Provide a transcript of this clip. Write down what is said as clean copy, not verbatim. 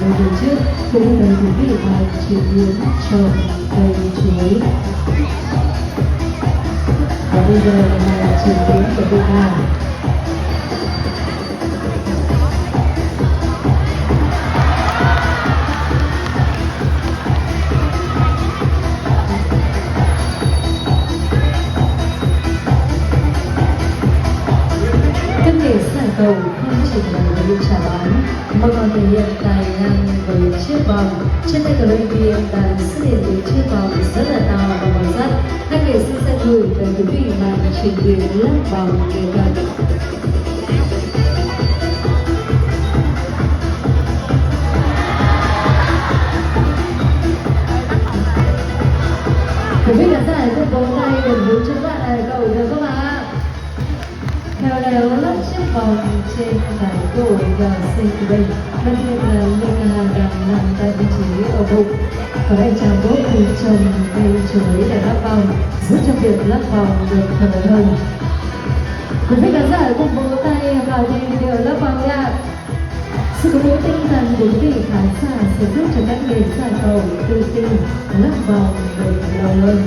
đầu về trước cũng như quý vị màn chuyển biến trồng cây chuối. Và bây giờ là màn chuyển biến của Việt Nam. Cầu không chỉ là một việc trả bán mà còn thể hiện tài năng với chiếc vòng. Trên tay của luyện viên đang xuất hiện với chiếc vòng rất là to và màu sắc. Các nghệ sĩ sẽ gửi tới quý vị màn trình diễn lớp vòng nghệ thuật. Quý vị khán giả cùng vỗ tay để vui chúc bạn này cầu được không ạ? Theo đều lớp chiếc vòng trên cái cổ và xinh của mình, đặc biệt là Lina đang nằm tại vị trí ở bụng. Và anh chàng bốt thì trồng cây chuối để lắp vòng, giúp cho việc lắp vòng được thuận lợi hơn. Quý vị khán giả cùng vỗ tay vào nhịp điệu lắp vòng nha. Sự cố tinh thần quý vị khán giả sẽ giúp cho các nghệ giải cầu tự tin lắp vòng được lâu hơn.